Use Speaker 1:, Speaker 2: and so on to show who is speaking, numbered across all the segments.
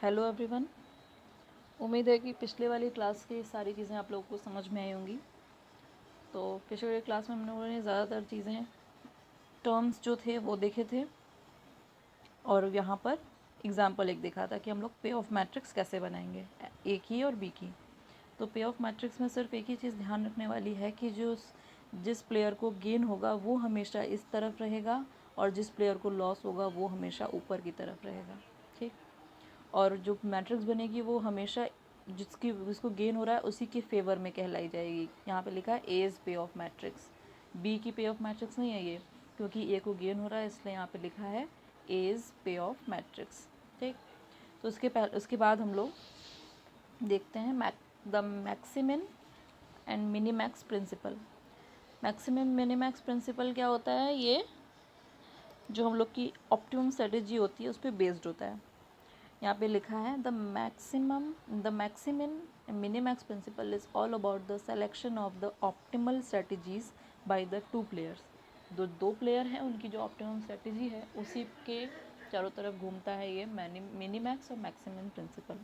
Speaker 1: Hello everyone. उम्मीद है कि पिछले वाली क्लास की सारी चीज़ें आप लोगों को समझ में आई होंगी। तो पिछले वाली क्लास में हम लोगों ने ज़्यादातर चीज़ें टर्म्स जो थे वो देखे थे और यहाँ पर एग्जाम्पल एक देखा था कि हम लोग पे ऑफ मैट्रिक्स कैसे बनाएंगे, ए की और बी की। तो पे ऑफ मैट्रिक्स में सिर्फ एक ही चीज़ ध्यान रखने वाली है कि जिस प्लेयर को गेन होगा वो हमेशा इस तरफ रहेगा और जिस प्लेयर को लॉस होगा वो हमेशा ऊपर की तरफ रहेगा। ठीक। और जो मैट्रिक्स बनेगी वो हमेशा जिसको गेन हो रहा है उसी के फेवर में कहलाई जाएगी। यहाँ पे लिखा है A is pay off matrix, B की पे ऑफ मैट्रिक्स नहीं है ये, क्योंकि ए को गेन हो रहा है इसलिए यहाँ पे लिखा है A is pay off matrix. ठीक। तो उसके बाद हम लोग देखते हैं the maximin and minimax principle. Maximum minimax principle क्या होता है? ये जो हम लोग की ऑप्टिमम स्ट्रेटेजी होती है उस पर बेस्ड होता है। यहाँ पे लिखा है the maximin minimax principle is all about the selection of the optimal strategies by the two players. जो दो प्लेयर हैं उनकी जो ऑप्टिमम स्ट्रेटजी है उसी के चारों तरफ घूमता है ये मिनीमैक्स और मैक्सिमम प्रिंसिपल।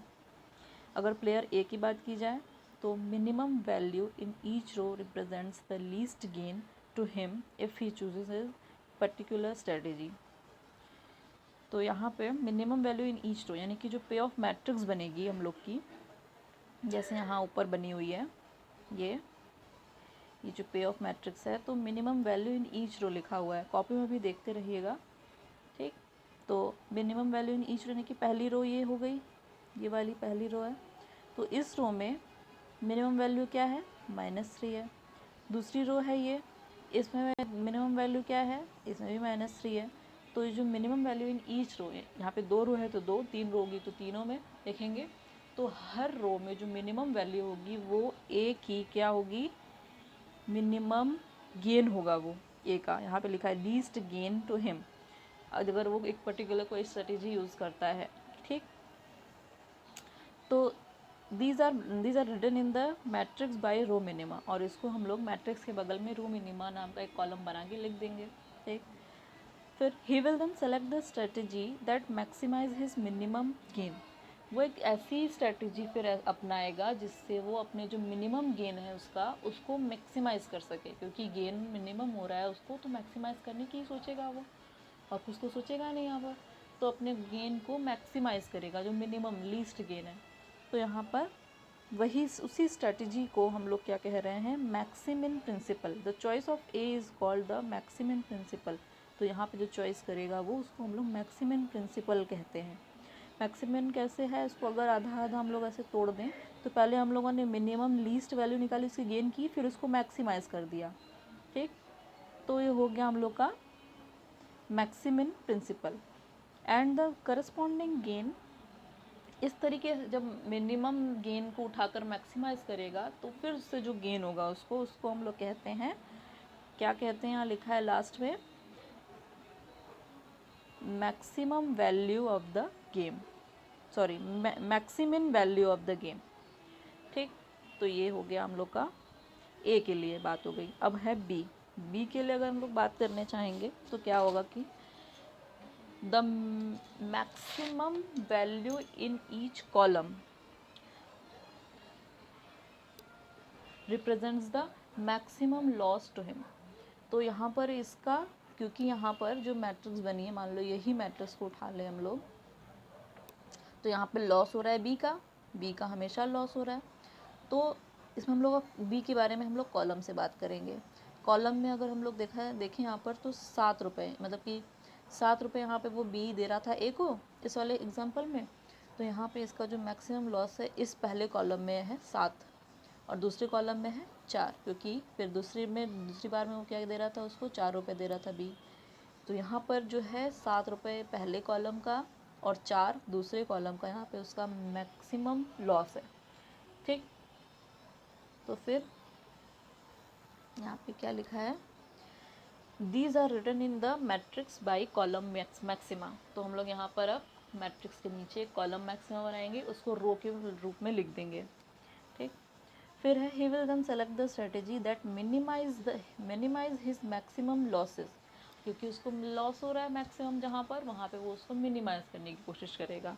Speaker 1: अगर प्लेयर ए की बात की जाए तो minimum value in each row represents the least gain to him if he chooses a particular strategy. तो यहाँ पे minimum value in each row यानी कि जो पे ऑफ मैट्रिक्स बनेगी हम लोग की, जैसे यहाँ ऊपर बनी हुई है ये जो पे ऑफ मैट्रिक्स है, तो minimum value in each row लिखा हुआ है, कॉपी में भी देखते रहिएगा। ठीक। तो minimum value in each row यानी कि पहली रो ये हो गई, ये वाली पहली रो है। तो इस रो में मिनिमम वैल्यू क्या है? -3 है। दूसरी रो है ये, इसमें मिनिमम वैल्यू क्या है? इसमें भी -3 है। तो ये जो minimum value in each row है, यहाँ पे 2 रो है तो 2, 3 रो होगी तो तीनों में देखेंगे तो हर रो में जो मिनिमम वैल्यू होगी वो ए की क्या होगी? मिनिमम गेन होगा वो ए का। यहाँ पे लिखा है लीस्ट गेन टू हिम, अगर वो एक पर्टिकुलर कोई स्ट्रेटेजी यूज़ करता है। ठीक। तो these are written in the matrix by row minima, और इसको हम लोग मैट्रिक्स के बगल में रो मिनिमा नाम का एक कॉलम बना के लिख देंगे। ठीक। फिर he will then select the strategy that maximise his minimum gain. वो एक ऐसी स्ट्रेटजी फिर अपनाएगा जिससे वो अपने जो मिनिमम गेन है उसको मैक्सिमाइज कर सके, क्योंकि गेन मिनिमम हो रहा है उसको तो मैक्सिमाइज करने की ही सोचेगा वो, और कुछ तो सोचेगा नहीं यहाँ पर। तो अपने गेन को मैक्सिमाइज करेगा जो मिनिमम लीस्ट गेन है। तो यहाँ पर वही उसी स्ट्रेटजी को हम लोग क्या कह रहे हैं? Maximin principle. The choice of A is called the maximin principle. तो यहाँ पे जो चॉइस करेगा वो उसको हम लोग मैक्सिमिन प्रिंसिपल कहते हैं। मैक्सिमिन कैसे है? इसको अगर आधा आधा हम लोग ऐसे तोड़ दें तो पहले हम लोगों ने मिनिमम लीस्ट वैल्यू निकाली, उसकी गेन की, फिर उसको मैक्सिमाइज कर दिया। ठीक। तो ये हो गया हम लोग का maximin principle. And the corresponding gain, इस तरीके से जब मिनिमम गेन को उठाकर मैक्सिमाइज करेगा तो फिर उससे जो गेन होगा उसको हम लोग कहते हैं, क्या कहते हैं? यहाँ लिखा है लास्ट में maximum value of the game, sorry maximin value of the game. ठीक। तो ये हो गया हम लोग का ए के लिए बात हो गई। अब है बी के लिए अगर हम लोग बात करने चाहेंगे तो क्या होगा कि the maximum value in each column represents the maximum loss to him. तो यहाँ पर इसका, क्योंकि यहाँ पर जो मैट्रिक्स बनी है, मान लो यही मैट्रिक्स को उठा ले हम लोग, तो यहाँ पे लॉस हो रहा है बी का हमेशा लॉस हो रहा है। तो इसमें हम लोग बी के बारे में हम लोग कॉलम से बात करेंगे। कॉलम में अगर हम लोग देखें यहाँ पर तो 7 रुपये, मतलब कि 7 रुपये यहाँ पे वो बी दे रहा था ए को इस वाले एग्जाम्पल में। तो यहाँ पे इसका जो मैक्सिमम लॉस है इस पहले कॉलम में है 7 और दूसरे कॉलम में है 4, क्योंकि फिर दूसरी बार में वो क्या दे रहा था, उसको 4 रुपये दे रहा था बी। तो यहाँ पर जो है 7 रुपये पहले कॉलम का और 4 दूसरे कॉलम का, यहाँ पे उसका मैक्सिमम लॉस है। ठीक। तो फिर यहाँ पे क्या लिखा है? These are written in the matrix by column maxima. तो हम लोग यहाँ पर अब मैट्रिक्स के नीचे कॉलम मैक्सिमा बनाएंगे, उसको रो के रूप में लिख देंगे। ठीक। फिर है he will then select the strategy that minimise his maximum losses, क्योंकि उसको लॉस हो रहा है मैक्सिमम जहाँ पर, वहाँ पे वो उसको मिनिमाइज करने की कोशिश करेगा।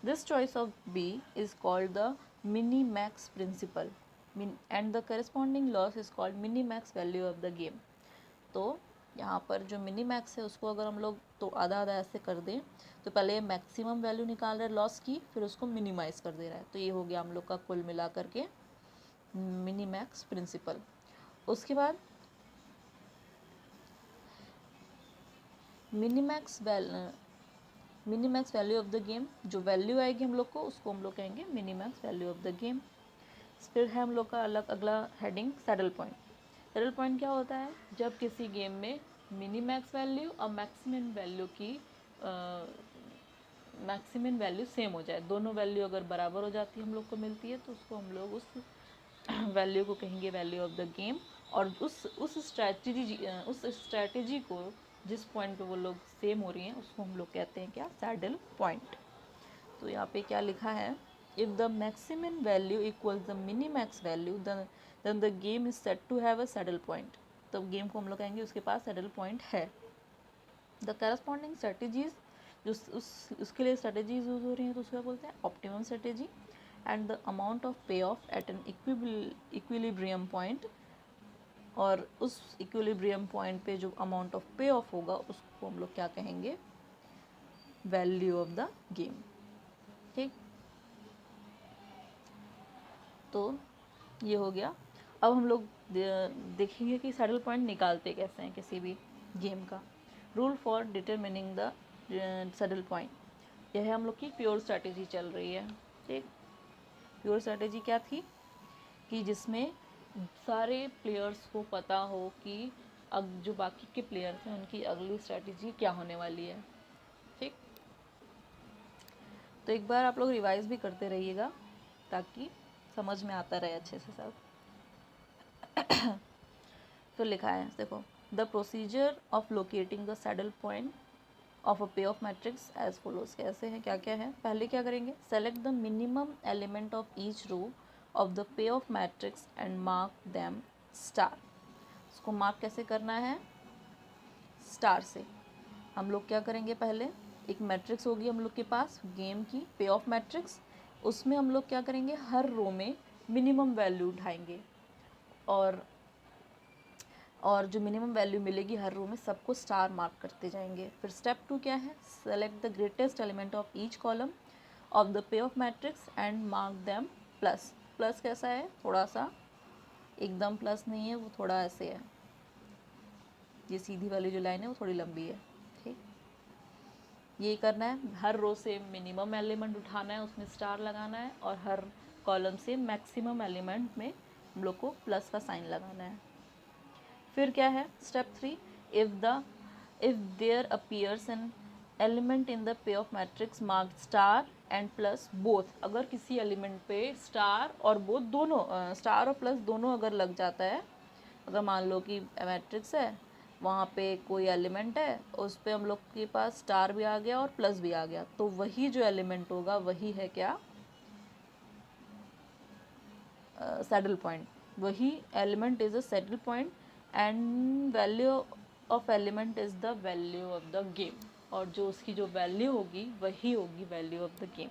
Speaker 1: This choice of B is called the minimax principle and the corresponding loss is called minimax value of the game. तो यहाँ पर जो मिनीमैक्स है उसको अगर हम लोग तो आधा आधा ऐसे कर दें तो पहले ये मैक्सिमम वैल्यू निकाल रहा है लॉस की, फिर उसको मिनिमाइज़ कर दे रहा है, तो ये हो गया हम लोग का कुल मिला करके मिनीमैक्स प्रिंसिपल। उसके बाद minimax value of the game, जो वैल्यू आएगी हम लोग को उसको हम लोग कहेंगे minimax value of the game. फिर है हम लोग का अगला heading saddle point. Saddle point क्या होता है? जब किसी गेम में मिनीमैक्स वैल्यू और मैक्सिमम वैल्यू की मैक्सिमम वैल्यू सेम हो जाए, दोनों वैल्यू अगर बराबर हो जाती है हम लोग को मिलती है, तो उसको हम लोग उस वैल्यू को कहेंगे वैल्यू ऑफ द गेम। और उस स्ट्रैटेजी को जिस पॉइंट पे वो लोग सेम हो रही हैं उसको हम लोग कहते हैं क्या? Saddle point. तो यहाँ पे क्या लिखा है? If the maximum value equals the minimax value then the game is said to have a saddle point. तो गेम को हम लोग कहेंगे उसके पास सैडल पॉइंट है। द करस्पॉन्डिंग स्ट्रेटेजीज, जो उसके लिए स्ट्रेटेजीज यूज हो रही हैं तो उसको बोलते हैं optimum strategy. And the amount of payoff at an equilibrium point, और उस इक्विलिब्रियम पॉइंट पे जो अमाउंट ऑफ पे ऑफ होगा उसको हम लोग क्या कहेंगे? Value of the game. ठीक, तो ये हो गया। अब हम लोग देखेंगे कि सैडल पॉइंट निकालते कैसे हैं किसी भी गेम का। Rule for determining the saddle point, यह है हम लोग की प्योर स्ट्रैटेजी चल रही है। ठीक, प्योर स्ट्रैटेजी क्या थी कि जिसमें सारे प्लेयर्स को पता हो कि अब जो बाकी के प्लेयर्स हैं उनकी अगली स्ट्रैटेजी क्या होने वाली है। ठीक, तो एक बार आप लोग रिवाइज भी करते रहिएगा ताकि समझ में आता रहे अच्छे से सब। तो लिखा है देखो, the procedure of locating the saddle point of a पे ऑफ मैट्रिक्स एज फॉलोज। कैसे है, क्या क्या है? पहले क्या करेंगे? Select the minimum element of each row of the pay off matrix and mark them star. उसको मार्क कैसे करना है? स्टार से। हम लोग क्या करेंगे? पहले एक मैट्रिक्स होगी हम लोग के पास गेम की, पे ऑफ मैट्रिक्स, उसमें हम लोग क्या करेंगे? हर रो में मिनिमम वैल्यू उठाएंगे और जो मिनिमम वैल्यू मिलेगी हर रो में सबको स्टार मार्क करते जाएंगे। फिर स्टेप 2 क्या है? Select the greatest element of each column of the pay off matrix and mark them plus. Plus कैसा है? थोड़ा सा, एकदम प्लस नहीं है, वो थोड़ा ऐसे है, ये सीधी वाली जो लाइन है वो थोड़ी लंबी है। ठीक, ये करना है। हर रो से मिनिमम एलिमेंट उठाना है, उसमें स्टार लगाना है, और हर कॉलम से मैक्सिमम एलिमेंट में हम लोग को प्लस का साइन लगाना है। फिर क्या है? Step 3, if there appears an element in the pay off matrix mark star and plus both. अगर किसी एलिमेंट पे स्टार और बोथ दोनों, स्टार और प्लस दोनों अगर लग जाता है, अगर मान लो कि मैट्रिक्स है, वहाँ पे कोई एलिमेंट है, उस पर हम लोग के पास स्टार भी आ गया और प्लस भी आ गया, तो वही जो एलिमेंट होगा वही है क्या? Saddle point. वही element is a saddle point and value of element is the value of the game, और जो उसकी जो वैल्यू होगी वही होगी value of the game.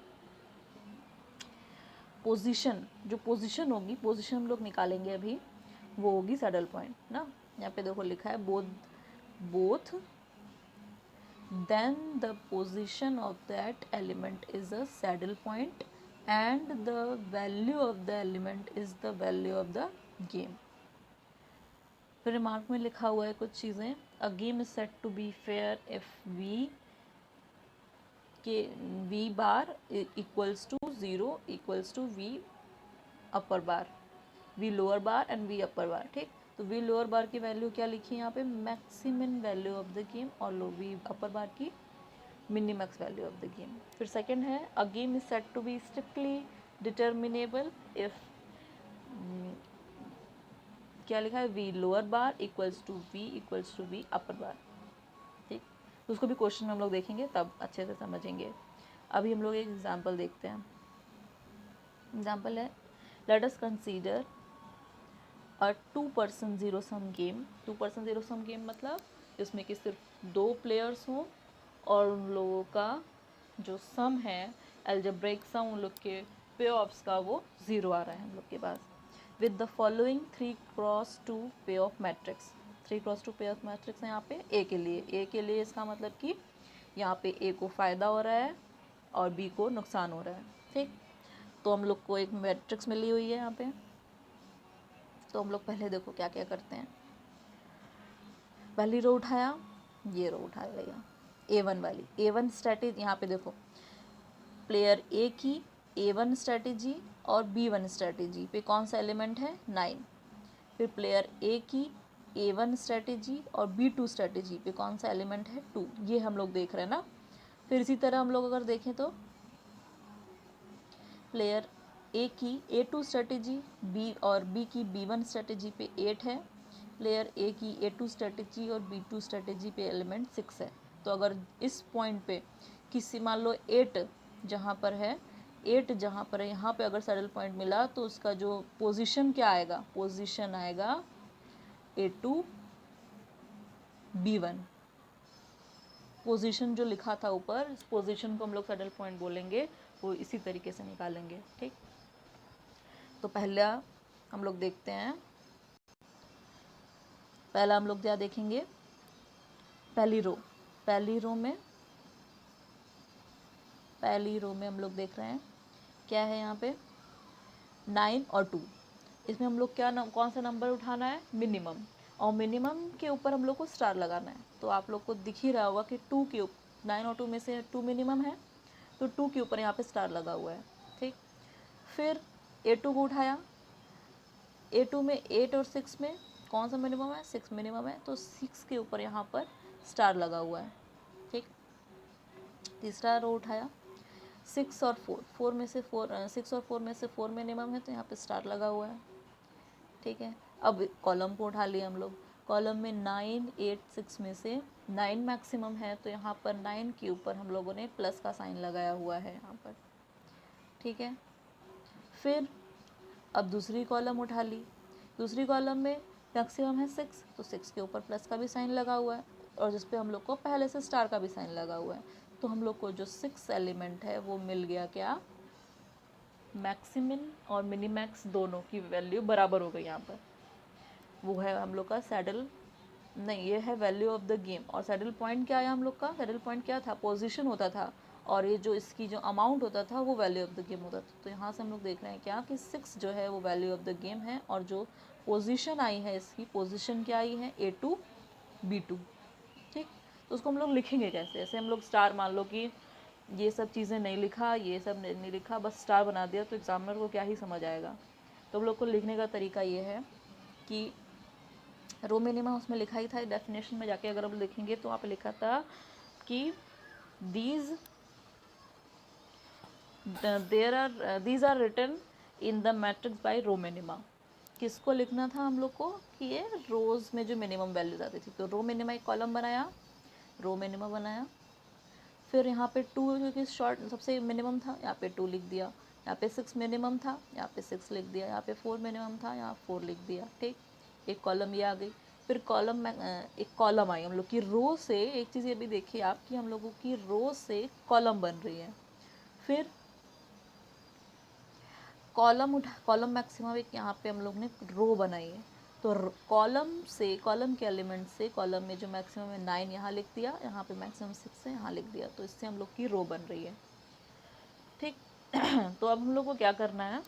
Speaker 1: Position, जो पोजीशन होगी, पोजीशन हम लोग निकालेंगे अभी, वो होगी सैडल पॉइंट ना। यहाँ पे देखो लिखा है both then the position of that element is a saddle point and the value of the element is the value of the game। फिर रिमार्क में लिखा हुआ है कुछ चीज़ें। A game is set to be fair if V bar equals to 0 equals to V upper bar, V lower bar and V upper bar. ठीक, तो we lower bar की वैल्यू क्या लिखी है यहाँ पे? Maximum value of the game, और V upper bar की minimax value of the game. फिर सेकंड है, a game is set to be strictly determinable if क्या लिखा है? V lower bar equals to V upper bar. ठीक, तो उसको भी क्वेश्चन में हम लोग देखेंगे तब अच्छे से समझेंगे। अभी हम लोग एक एग्जांपल देखते हैं। एग्जांपल है, let us consider a 2-person zero sum game. 2-person zero sum game मतलब जिसमें कि सिर्फ 2 प्लेयर्स हों और उन लोगों का जो सम है एल्जेब्रिक सम उन लोग के पे ऑफ्स का वो 0 आ रहा है हम लोग के पास। विद द फॉलोइंग 3x2 पे ऑफ मैट्रिक्स, 3x2 पे ऑफ मैट्रिक्स है यहाँ पे ए के लिए। ए के लिए इसका मतलब कि यहाँ पे ए को फ़ायदा हो रहा है और बी को नुकसान हो रहा है। ठीक, तो हम लोग को एक मैट्रिक्स मिली हुई है यहाँ पे। तो हम लोग पहले देखो क्या क्या करते हैं। पहली रो उठाया, ये रो उठाया भैया A1 वाली। A1 स्ट्रैटेजी, यहाँ पे देखो प्लेयर ए की A1 स्ट्रैटेजी और B1 स्ट्रैटेजी पे कौन सा एलिमेंट है 9। फिर प्लेयर ए की A1 स्ट्रैटेजी और B2 स्ट्रैटेजी पे कौन सा एलिमेंट है 2। ये हम लोग देख रहे हैं ना। फिर इसी तरह हम लोग अगर देखें तो प्लेयर ए की A2 स्ट्रैटेजी बी और बी की B1 स्ट्रैटेजी पे 8 है। प्लेयर ए की A2 स्ट्रैटेजी और B2 स्ट्रैटेजी पे एलिमेंट 6 है। तो अगर इस पॉइंट पे किसी मान लो 8 जहाँ पर है, 8 जहाँ पर है यहाँ पे अगर सैडल पॉइंट मिला तो उसका जो पोजीशन क्या आएगा, पोजीशन आएगा A2 B1। पोजीशन जो लिखा था ऊपर, इस पोजीशन को हम लोग सैडल पॉइंट बोलेंगे, वो इसी तरीके से निकालेंगे। ठीक, तो पहला हम लोग देखते हैं। पहला हम लोग क्या देखेंगे, पहली रो में हम लोग देख रहे हैं क्या है यहाँ पे 9 और 2। इसमें हम लोग क्या कौन सा नंबर उठाना है, मिनिमम, और मिनिमम के ऊपर हम लोग को स्टार लगाना है। तो आप लोग को दिख ही रहा होगा कि 2 के 9 और 2 में से 2 मिनिमम है, तो 2 के ऊपर यहाँ पे स्टार लगा हुआ है। ठीक, फिर A2 को उठाया, A2 में 8 और 6 में कौन सा मिनिमम है, 6 मिनिमम है, तो 6 के ऊपर यहाँ पर स्टार लगा हुआ है। ठीक, तीसरा रो उठाया, 6 और 4 में से 6 और 4 में से 4 मिनिमम है, तो यहाँ पे स्टार लगा हुआ है। ठीक है, अब कॉलम को उठा लिया हम लोग। कॉलम में 9, 8, 6 में से 9 मैक्सिमम है, तो यहाँ पर 9 के ऊपर हम लोगों ने प्लस का साइन लगाया हुआ है यहाँ पर। ठीक है, फिर अब दूसरी कॉलम उठा ली। दूसरी कॉलम में मैक्सिमम है 6, तो 6 के ऊपर प्लस का भी साइन लगा हुआ है, और जिस पे हम लोग को पहले से स्टार का भी साइन लगा हुआ है। तो हम लोग को जो 6 एलिमेंट है वो मिल गया क्या, मैक्सिमिन और मिनीमैक्स दोनों की वैल्यू बराबर हो गई यहाँ पर। वो है हम लोग का सैडल, नहीं ये है वैल्यू ऑफ द गेम। और सैडल पॉइंट क्या आया हम लोग का, सैडल पॉइंट क्या था, पोजीशन होता था, और ये जो इसकी जो अमाउंट होता था वो वैल्यू ऑफ द गेम होता था। तो यहाँ से हम लोग देख रहे हैं क्या कि 6 जो है वो वैल्यू ऑफ द गेम है, और जो पोजीशन आई है इसकी पोजीशन क्या आई है A2 B2। ठीक, तो उसको हम लोग लिखेंगे कैसे, ऐसे हम लोग स्टार, मान लो कि ये सब चीज़ें नहीं लिखा, ये सब नहीं लिखा, बस स्टार बना दिया, तो एग्जामिनर को क्या ही समझ आएगा। तो हम लोग को लिखने का तरीका ये है कि रो मिनिमम उसमें लिखा ही था, डेफिनेशन में जाके अगर हम लिखेंगे तो वहाँ पे लिखा था कि these are written in the matrix by row minima. किसको लिखना था हम लोग को कि ये रोज़ में जो मिनिमम वैल्यूज आती थी। तो रो मिनिमा एक कॉलम बनाया, रो मिनिमा बनाया, फिर यहाँ पे 2 क्योंकि शॉर्ट सबसे मिनिमम था, यहाँ पे 2 लिख दिया। यहाँ पे 6 मिनिमम था, यहाँ पे 6 लिख दिया। यहाँ पे 4 मिनिमम था, यहाँ 4 लिख दिया। ठीक, एक कॉलम ये आ गई। फिर कॉलम में एक कॉलम आई हम लोग की रो से। एक चीज़ ये भी देखिए आप कि हम लोगों की रो से कॉलम बन रही है। फिर कॉलम मैक्सिमम एक यहाँ पे हम लोग ने रो बनाई है। तो कॉलम से, कॉलम के एलिमेंट से कॉलम में जो मैक्सिमम है 9 यहाँ लिख दिया, यहाँ पे मैक्सिमम 6 है यहाँ लिख दिया। तो इससे हम लोग की रो बन रही है। ठीक तो अब हम लोग को क्या करना है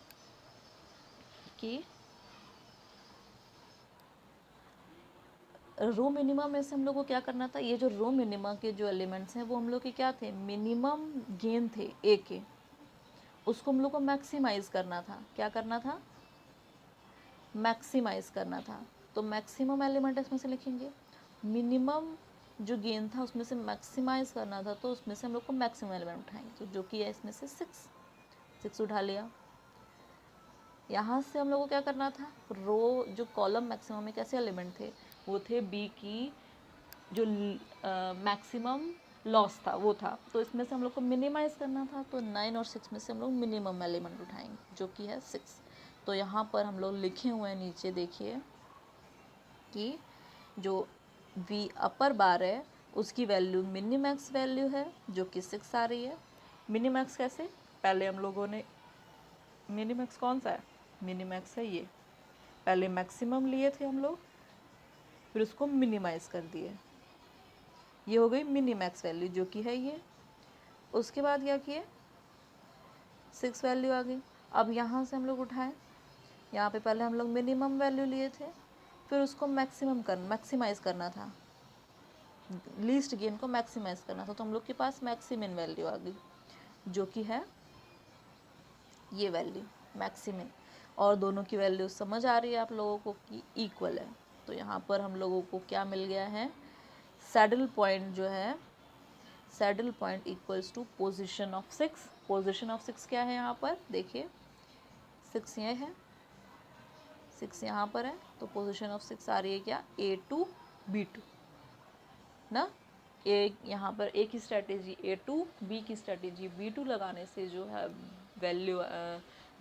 Speaker 1: कि रो मिनिमम में से हम लोग को क्या करना था, ये जो रो मिनिमम के जो एलिमेंट्स हैं वो हम लोग के क्या थे, मिनिमम गेन थे ए के, उसको हम लोग को मैक्सिमाइज करना था। क्या करना था, मैक्सिमाइज करना था। तो मैक्सिमम एलिमेंट इसमें से लिखेंगे, मिनिमम जो गेन था उसमें से मैक्सिमाइज करना था, तो उसमें से हम लोग को मैक्सिमम एलिमेंट उठाएंगे। तो जो कि है इसमें से 6 उठा लिया। यहाँ से हम लोग को क्या करना था, रो जो कॉलम मैक्सिमम में कैसे एलिमेंट थे, वो थे बी की जो मैक्सिमम लॉस था वो था। तो इसमें से हम लोग को मिनिमाइज करना था, तो 9 और 6 में से हम लोग मिनिमम एलिमेंट उठाएंगे जो कि है 6। तो यहाँ पर हम लोग लिखे हुए हैं नीचे देखिए कि जो वी अपर बार है उसकी वैल्यू मिनिमैक्स वैल्यू है जो कि 6 आ रही है। मिनिमैक्स कैसे, पहले हम लोगों ने मिनीमैक्स कौन सा है, मिनीमैक्स है ये, पहले मैक्सिमम लिए थे हम लोग, फिर उसको मिनिमाइज़ कर दिए, ये हो गई मिनीमैक्स वैल्यू जो कि है ये। उसके बाद क्या किए, 6 वैल्यू आ गई। अब यहाँ से हम लोग उठाएं, यहाँ पे पहले हम लोग मिनिमम वैल्यू लिए थे, फिर उसको मैक्सिमाइज़ करना था, लीस्ट गेन को मैक्सिमाइज़ करना था, तो हम लोग के पास मैक्सिमिन वैल्यू आ गई जो कि है ये वैल्यू मैक्सिमिन। और दोनों की वैल्यू समझ आ रही है आप लोगों को कि इक्वल है। तो यहाँ पर हम लोगों को क्या मिल गया है, सैडल पॉइंट जो है, saddle point equals to position of 6। Position of 6 क्या है यहाँ पर देखिए, 6 ये है, 6 यहाँ पर है, तो पोजीशन ऑफ 6 आ रही है क्या, A2 B2 ना। ए यहाँ पर ए की स्ट्रैटेजी A2, बी की स्ट्रैटेजी B2 लगाने से जो है वैल्यू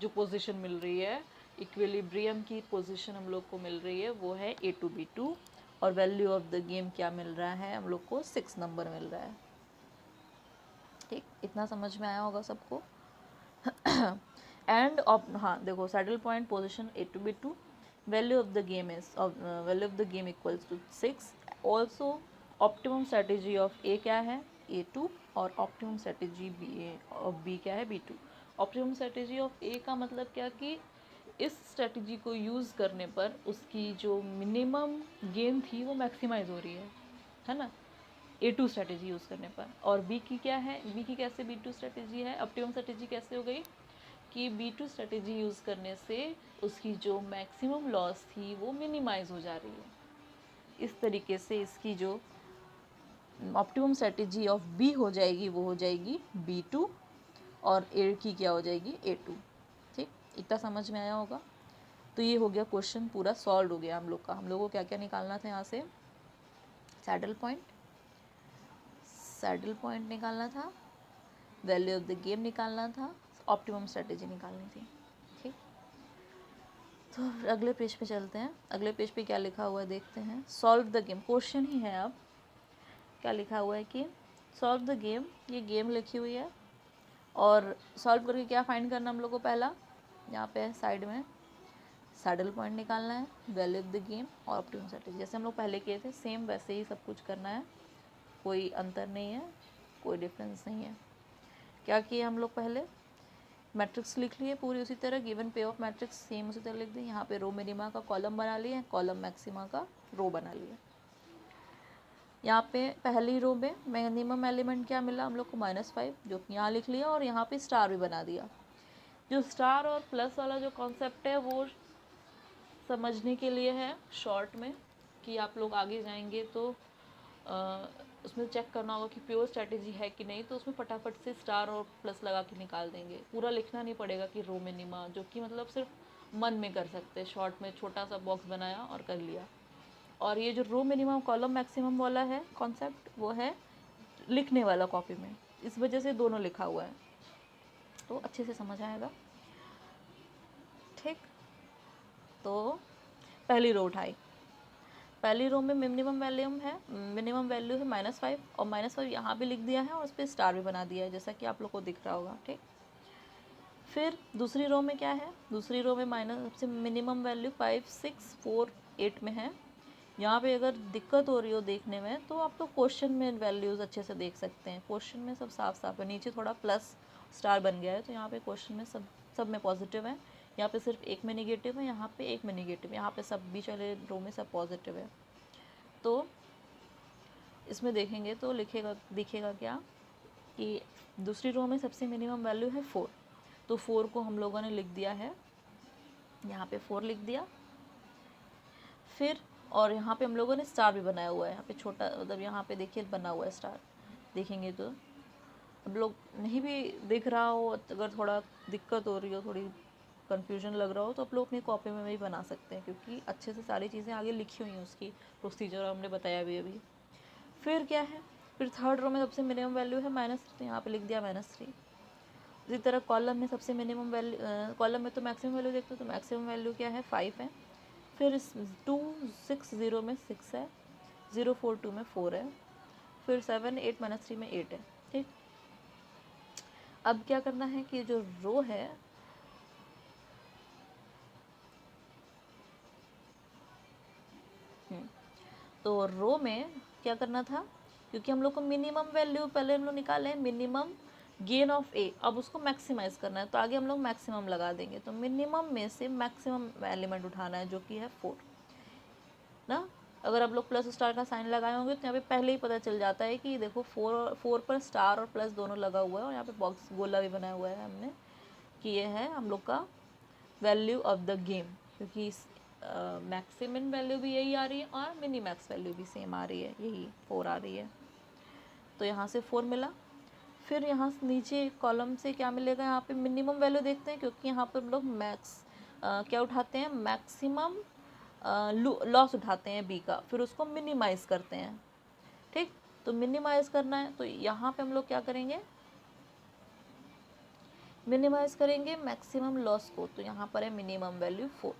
Speaker 1: जो पोजीशन मिल रही है, इक्विलिब्रियम की पोजीशन हम लोग को मिल रही है वो है A2 B2, और वैल्यू ऑफ द गेम क्या मिल रहा है हम लोग को, 6 नंबर मिल रहा है। ठीक, इतना समझ में आया होगा सबको। एंड हाँ देखो, saddle point position A2 B2, value of the game is value of the game equals to 6। Also optimum strategy of A क्या है, A2, और ऑप्टिमम स्ट्रेटेजी ऑफ बी क्या है, B2। ऑप्टिमम स्ट्रेटेजी ऑफ ए का मतलब क्या कि इस स्ट्रेटेजी को यूज़ करने पर उसकी जो मिनिमम गेन थी वो मैक्सिमाइज हो रही है ना, A2 स्ट्रेटेजी यूज़ करने पर। और बी की क्या है, बी की कैसे B2 स्ट्रेटेजी है, ऑप्टिमम स्ट्रेटेजी कैसे हो गई कि B2 स्ट्रेटेजी यूज़ करने से उसकी जो मैक्सिमम लॉस थी वो मिनिमाइज हो जा रही है। इस तरीके से इसकी जो ऑप्टिमम स्ट्रेटेजी ऑफ बी हो जाएगी वो हो जाएगी B2, और ए की क्या हो जाएगी, A2। ठीक, इतना समझ में आया होगा। तो ये हो गया क्वेश्चन पूरा सॉल्व हो गया हम लोग का। हम लोगों को क्या क्या निकालना था यहाँ से, सैडल पॉइंट निकालना था, वैल्यू ऑफ द गेम निकालना था, ऑप्टिमम स्ट्रेटेजी निकालनी थी। ठीक, तो अगले पेज पे चलते हैं। अगले पेज पे क्या लिखा हुआ है देखते हैं, सॉल्व द गेम, क्वेश्चन ही है। अब क्या लिखा हुआ है कि सॉल्व द गेम, ये गेम लिखी हुई है, और सॉल्व करके क्या फाइंड करना हम लोग को, पहला यहाँ पे साइड में सैडल पॉइंट निकालना है, वैल्यू ऑफ द गेम और ऑप्टिमम स्ट्रेटेजी। जैसे हम लोग पहले किए थे सेम वैसे ही सब कुछ करना है, कोई अंतर नहीं है, कोई डिफरेंस नहीं है। क्या किए हम लोग, पहले मैट्रिक्स लिख लिए पूरी उसी तरह, गिवन पे ऑफ मैट्रिक्स सेम उसी तरह लिख दी। यहाँ पे रो मिनिमा का कॉलम बना लिए, कॉलम मैक्सिमा का रो बना लिया। यहाँ पे पहली रो में मिनिमम एलिमेंट क्या मिला हम लोग को, -5, जो कि यहाँ लिख लिया, और यहाँ पे स्टार भी बना दिया। जो स्टार और प्लस वाला जो कॉन्सेप्ट है वो समझने के लिए है शॉर्ट में, कि आप लोग आगे जाएंगे तो उसमें चेक करना होगा कि प्योर स्ट्रैटेजी है कि नहीं, तो उसमें फटाफट से स्टार और प्लस लगा के निकाल देंगे। पूरा लिखना नहीं पड़ेगा कि रो मिनिमा, जो कि मतलब सिर्फ मन में कर सकते हैं, शॉर्ट में छोटा सा बॉक्स बनाया और कर लिया। और ये जो रो मिनिमम कॉलम मैक्सिमम वाला है कॉन्सेप्ट, वो है लिखने वाला कॉपी में, इस वजह से दोनों लिखा हुआ है, तो अच्छे से समझ आएगा। ठीक, तो पहली रो उठाई, पहली रो में मिनिमम वैल्यू है -5, और -5 यहाँ पे लिख दिया है और उस पर स्टार भी बना दिया है, जैसा कि आप लोग को दिख रहा होगा। ठीक, फिर दूसरी रो में क्या है, दूसरी रो में सबसे मिनिमम वैल्यू 5, 6, 4, 8 में है। यहाँ पे अगर दिक्कत हो रही हो देखने में, तो आप लोग क्वेश्चन में वैल्यूज़ अच्छे से देख सकते हैं। क्वेश्चन में सब साफ साफ है, नीचे थोड़ा प्लस स्टार बन गया है, तो यहाँ पे क्वेश्चन में सब में पॉजिटिव है, यहाँ पे सिर्फ एक में निगेटिव है, यहाँ पे एक में निगेटिव, यहाँ पे सब बीच वाले रो में सब पॉजिटिव है। तो इसमें देखेंगे तो दिखेगा क्या कि दूसरी रो में सबसे मिनिमम वैल्यू है 4, तो 4 को हम लोगों ने लिख दिया है, यहाँ पे 4 लिख दिया। फिर और यहाँ पे हम लोगों ने स्टार भी बनाया हुआ है, यहाँ पे छोटा मतलब यहाँ पे देखिए बना हुआ है स्टार, देखेंगे तो अब लोग नहीं भी दिख रहा हो, अगर थोड़ा दिक्कत हो रही हो, थोड़ी कन्फ्यूजन लग रहा हो, तो आप लोग अपनी कॉपी में भी बना सकते हैं, क्योंकि अच्छे से सारी चीज़ें आगे लिखी हुई हैं, उसकी प्रोसीजर हमने बताया भी अभी। फिर क्या है, फिर थर्ड रो में सबसे मिनिमम वैल्यू है -3, यहाँ पे लिख दिया -3। इसी तरह कॉलम में सबसे मिनिमम वैल्यू, कॉलम में तो मैक्सिमम वैल्यू देखते हो, तो मैक्सिमम वैल्यू क्या है, 5 है। फिर 260 में 6 है, 042 में 4 है, फिर 7, 8 -3 में 8 है। ठीक, अब क्या करना है कि जो रो है तो रो में क्या करना था, क्योंकि हम लोग को मिनिमम वैल्यू पहले हम लोग निकाले मिनिमम गेन ऑफ ए, अब उसको मैक्सिमाइज करना है तो आगे हम लोग मैक्सिमम लगा देंगे। तो मिनिमम में से मैक्सिमम एलिमेंट उठाना है जो कि है 4 ना। अगर आप लोग प्लस स्टार का साइन लगाए होंगे तो यहाँ पे पहले ही पता चल जाता है कि देखो 4 पर स्टार और प्लस दोनों लगा हुआ है और यहाँ पे बॉक्स गोला भी बनाया हुआ है हमने कि ये है हम लोग का वैल्यू ऑफ द गेम, क्योंकि मैक्सिमम वैल्यू भी यही आ रही है और मिनी मैक्स वैल्यू भी सेम आ रही है, यही 4 आ रही है। तो यहाँ से 4 मिला। फिर यहाँ नीचे कॉलम से क्या मिलेगा, यहाँ पे मिनिमम वैल्यू देखते हैं क्योंकि यहाँ पर हम लोग मैक्स क्या उठाते हैं, मैक्सिमम लॉस उठाते हैं बी का, फिर उसको मिनिमाइज़ करते हैं। ठीक, तो मिनिमाइज़ करना है तो यहाँ पे हम लोग क्या करेंगे, मिनिमाइज़ करेंगे मैक्सिमम लॉस को। तो यहाँ पर है मिनिमम वैल्यू 4,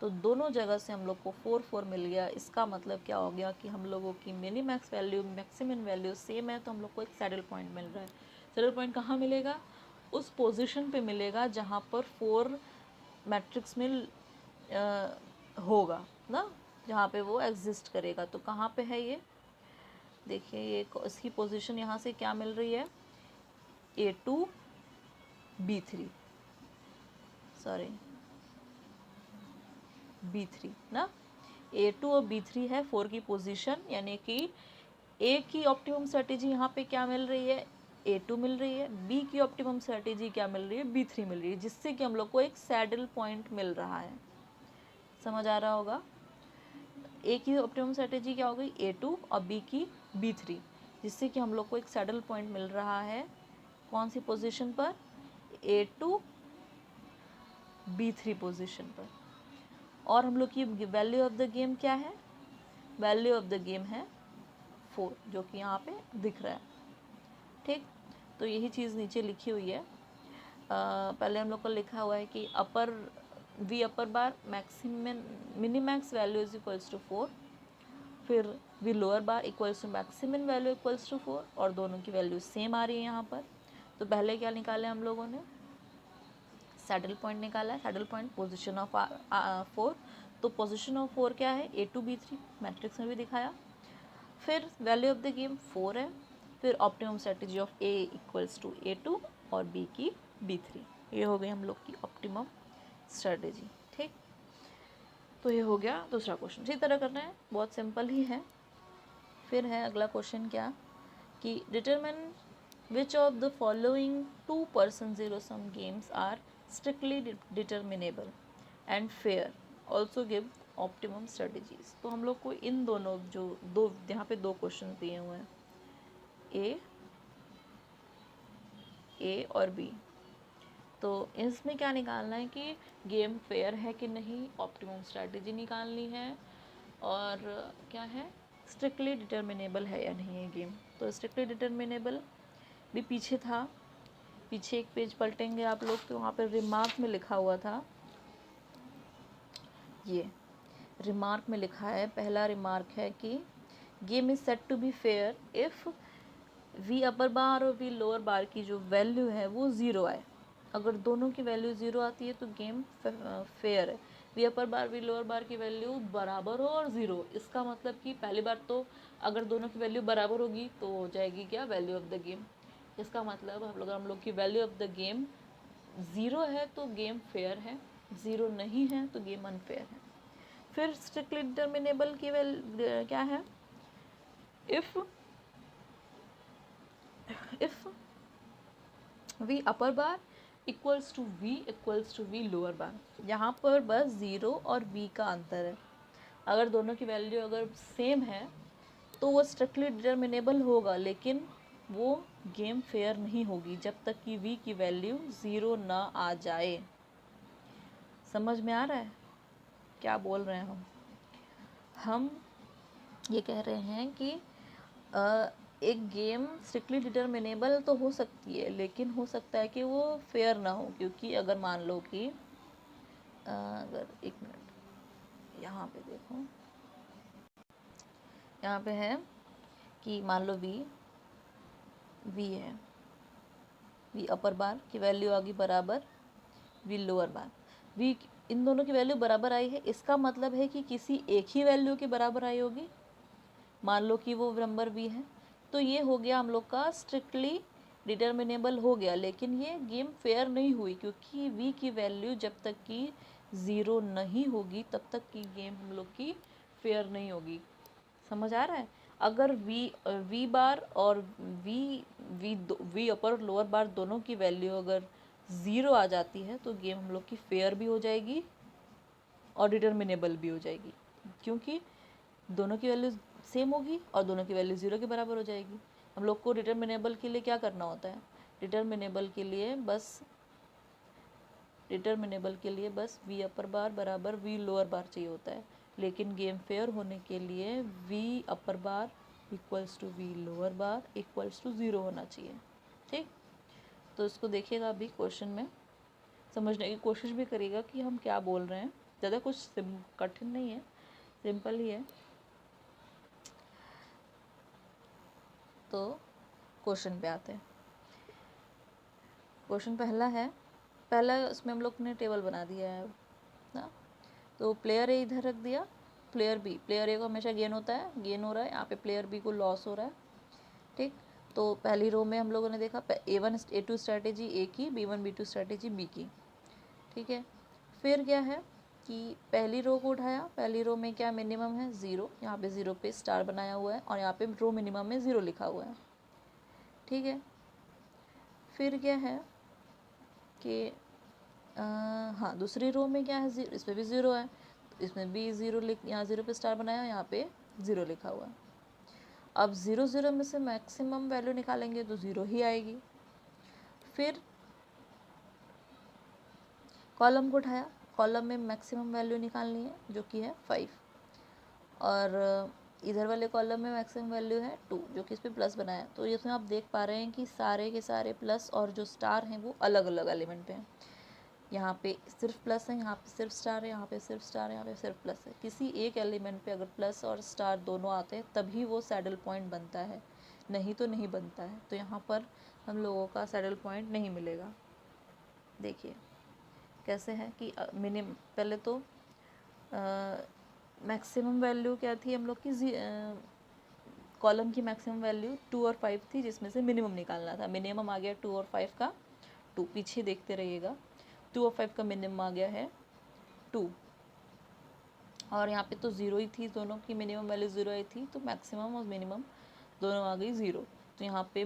Speaker 1: तो दोनों जगह से हम लोग को 4 मिल गया। इसका मतलब क्या हो गया कि हम लोगों की mini max value maximum value same है, तो हम लोग को एक सैडल पॉइंट मिल रहा है। सैडल पॉइंट कहाँ मिलेगा, उस पोजीशन पे मिलेगा जहाँ पर 4 मैट्रिक्स में होगा ना, जहाँ पे वो एग्जिस्ट करेगा। तो कहाँ पे है ये, देखिए ये इसकी पोजीशन यहाँ से क्या मिल रही है, A2 B3 सॉरी B3 ना, A2 और B3 है 4 की पोजीशन, यानी कि A की ऑप्टिमम स्ट्रेटेजी यहाँ पे क्या मिल रही है, A2 मिल रही है, B की ऑप्टिमम स्ट्रेटेजी क्या मिल रही है, B3 मिल रही है, जिससे कि हम लोग को एक सैडल पॉइंट मिल रहा है। समझ आ रहा होगा, A की ऑप्टिमम स्ट्रेटेजी क्या हो गई A2 और B की B3, जिससे कि हम लोग को एक सैडल पॉइंट मिल रहा है कौन सी पोजीशन पर, A2 B3 पोजीशन पर। और हम लोग की वैल्यू ऑफ द गेम क्या है, वैल्यू ऑफ द गेम है 4, जो कि यहाँ पे दिख रहा है। ठीक, तो यही चीज़ नीचे लिखी हुई है। पहले हम लोग को लिखा हुआ है कि upper V upper bar maximum minimax value is equals to 4, फिर V lower bar equals to maximum value equals to 4, और दोनों की वैल्यू सेम आ रही है यहाँ पर। तो पहले क्या निकाले हम लोगों ने, सैडल पॉइंट निकाला है, सैडल पॉइंट पोजीशन ऑफ 4, तो पोजीशन ऑफ 4 क्या है A2 B3, मैट्रिक्स में भी दिखाया। फिर वैल्यू ऑफ द गेम 4 है, फिर optimum strategy of A equals to A2 और B की B3, ये हो गई हम लोग की ऑप्टिमम स्ट्रेटेजी। ठीक, तो ये हो गया दूसरा क्वेश्चन। इसी तरह करना है, बहुत सिंपल ही है। फिर है अगला क्वेश्चन क्या, कि determine which of the following 2-person zero sum games are strictly determinable and fair, also give optimum strategies। तो हम लोग को इन दोनों जो दो यहाँ पे दो क्वेश्चन दिए हुए हैं ए और बी, तो इसमें क्या निकालना है कि गेम फेयर है कि नहीं, ऑप्टिमम स्ट्रैटेजी निकालनी है, और क्या है स्ट्रिक्टली डिटर्मिनेबल है या नहीं ये गेम। तो स्ट्रिक्टली डिटर्मिनेबल भी पीछे था, पीछे एक पेज पलटेंगे आप लोग तो वहाँ पर रिमार्क में लिखा हुआ था, ये रिमार्क में लिखा है, पहला रिमार्क है कि game is set to be fair if V upper bar और वी लोअर बार की जो वैल्यू है वो ज़ीरो आए। अगर दोनों की वैल्यू ज़ीरो आती है तो गेम फेयर है। V upper bar V lower bar की वैल्यू बराबर हो और ज़ीरो, इसका मतलब कि पहली बार तो अगर दोनों की वैल्यू बराबर होगी तो हो जाएगी क्या, वैल्यू ऑफ द हम इसका मतलब हम लोग की value of the game zero है तो गेम फेयर है, ज़ीरो नहीं है तो गेम अनफेयर है। फिर स्ट्रिक्टली डिटर्मिनेबल की क्या है, if V upper bar equals to V lower bar, यहाँ पर बस ज़ीरो और वी का अंतर है। अगर दोनों की वैल्यू अगर सेम है तो वो स्ट्रिक्टली डिटर्मिनेबल होगा, लेकिन वो गेम फेयर नहीं होगी जब तक कि वी की वैल्यू ज़ीरो ना आ जाए। समझ में आ रहा है क्या बोल रहे हैं हम ये कह रहे हैं कि एक गेम स्ट्रिक्टली डिटर्मिनेबल तो हो सकती है, लेकिन हो सकता है कि वो फेयर ना हो, क्योंकि अगर मान लो कि अगर एक मिनट यहाँ पे देखो, यहाँ पे है कि मान लो वी है वी अपर बार की वैल्यू आ गई बराबर वी लोअर बार। वी इन दोनों की वैल्यू बराबर आई है, इसका मतलब है कि किसी एक ही वैल्यू के बराबर आई होगी। मान लो कि वो नंबर वी है, तो ये हो गया हम लोग का स्ट्रिक्टली डिटर्मिनेबल हो गया, लेकिन ये गेम फेयर नहीं हुई, क्योंकि वी की वैल्यू जब तक कि ज़ीरो नहीं होगी तब तक की गेम हम लोग की फेयर नहीं होगी। समझ आ रहा है? अगर वी बार और वी अपर और लोअर बार दोनों की वैल्यू अगर ज़ीरो आ जाती है तो गेम हम लोग की फेयर भी हो जाएगी और डिटर्मिनेबल भी हो जाएगी, क्योंकि दोनों की वैल्यू सेम होगी और दोनों की वैल्यू ज़ीरो के बराबर हो जाएगी। हम लोग को डिटर्मिनेबल के लिए क्या करना होता है? डिटर्मिनेबल के लिए बस वी अपर बार बराबर वी लोअर बार चाहिए होता है, लेकिन गेम फेयर होने के लिए V upper bar equals to V lower bar equals to zero होना चाहिए। ठीक, तो इसको देखिएगा अभी क्वेश्चन में, समझने की कोशिश भी करिएगा कि हम क्या बोल रहे हैं। ज़्यादा कुछ कठिन नहीं है, सिंपल ही है। तो क्वेश्चन पे आते हैं। क्वेश्चन पहला इसमें हम लोग ने टेबल बना दिया है ना। तो प्लेयर ए इधर रख दिया, प्लेयर ए को हमेशा गेन होता है, गेन हो रहा है, यहाँ पे प्लेयर बी को लॉस हो रहा है। ठीक, तो पहली रो में हम लोगों ने देखा A2 स्ट्रैटेजी ए की, B1 B2 स्ट्रैटेजी बी की। ठीक है, फिर क्या है कि पहली रो को उठाया, पहली रो में क्या मिनिमम है? ज़ीरो, यहाँ पे ज़ीरो पे स्टार बनाया हुआ है और यहाँ पे रो मिनिमम में ज़ीरो लिखा हुआ है। ठीक है, फिर क्या है कि हाँ दूसरी रो में क्या है? इस पर भी ज़ीरो है, तो इसमें भी ज़ीरो यहाँ ज़ीरो पे स्टार बनाया, यहाँ पे ज़ीरो लिखा हुआ है। अब ज़ीरो ज़ीरो में से मैक्सिमम वैल्यू निकालेंगे तो ज़ीरो ही आएगी। फिर कॉलम को उठाया, कॉलम में मैक्सिमम वैल्यू निकालनी है जो कि है 5, और इधर वाले कॉलम में मैक्सिमम वैल्यू है 2 जो कि इस पर प्लस बनाया। तो इसमें आप देख पा रहे हैं कि सारे के सारे प्लस और जो स्टार हैं वो अलग अलग एलिमेंट पे हैं। यहाँ पे सिर्फ प्लस है, यहाँ पे सिर्फ स्टार है, यहाँ पे सिर्फ स्टार है, यहाँ पे सिर्फ प्लस है। किसी एक एलिमेंट पे अगर प्लस और स्टार दोनों आते हैं तभी वो सैडल पॉइंट बनता है, नहीं तो नहीं बनता है। तो यहाँ पर हम लोगों का सैडल पॉइंट नहीं मिलेगा। देखिए कैसे है कि पहले तो मैक्सिमम वैल्यू क्या थी हम लोग की? कॉलम की मैक्सिमम वैल्यू 2 और 5 थी, जिसमें से मिनिमम निकालना था। मिनिमम आ गया 2 और 5 का 2, पीछे देखते रहिएगा। 2 और 5 का मिनिमम आ गया है 2, और यहाँ पे तो ज़ीरो ही थी, दोनों की मिनिमम वैल्यू ज़ीरो आई थी, तो मैक्सिमम और मिनिमम दोनों आ गई ज़ीरो। तो यहाँ पे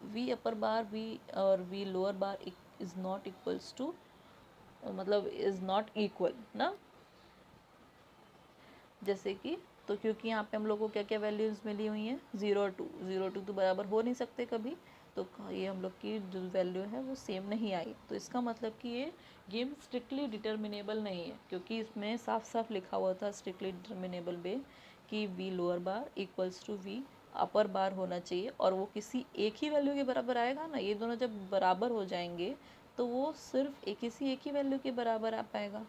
Speaker 1: वी अपर बार वी और V lower bar is not equals to, मतलब इज़ नॉट इक्वल ना, जैसे कि तो क्योंकि यहाँ पे हम लोग को क्या क्या वैल्यूज़ मिली हुई हैं? 0 और 2, 0 और 2 तो बराबर हो नहीं सकते कभी, तो ये हम लोग की जो वैल्यू है वो सेम नहीं आई। तो इसका मतलब कि ये गेम स्ट्रिक्टली डिटर्मिनेबल नहीं है, क्योंकि इसमें साफ साफ लिखा हुआ था स्ट्रिक्टली डिटर्मिनेबल में कि V lower bar equals to V upper bar होना चाहिए, और वो किसी एक ही वैल्यू के बराबर आएगा ना। ये दोनों जब बराबर हो जाएंगे तो वो सिर्फ किसी एक ही वैल्यू के बराबर आ पाएगा,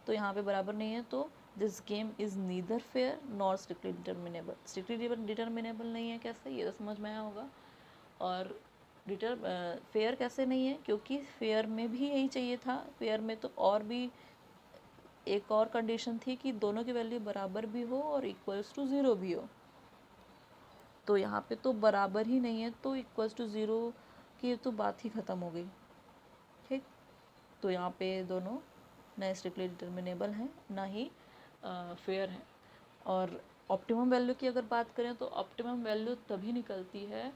Speaker 1: तो यहाँ पे बराबर नहीं है। तो this game is neither fair nor strictly determinable. Strictly determinable नहीं है कैसे, ये तो समझ में आया होगा। और फेयर कैसे नहीं है? क्योंकि फेयर में भी यही चाहिए था। फेयर में तो और भी एक और कंडीशन थी कि दोनों की वैल्यू बराबर भी हो और इक्वल्स टू ज़ीरो भी हो। तो यहाँ पे तो बराबर ही नहीं है, तो इक्वल्स टू ज़ीरो की तो बात ही ख़त्म हो गई। ठीक, तो यहाँ पे दोनों ना स्ट्रिक्टली डिटर्मिनेबल हैं ना ही फेयर है। और ऑप्टिमम वैल्यू की अगर बात करें तो ऑप्टिमम वैल्यू तभी निकलती है,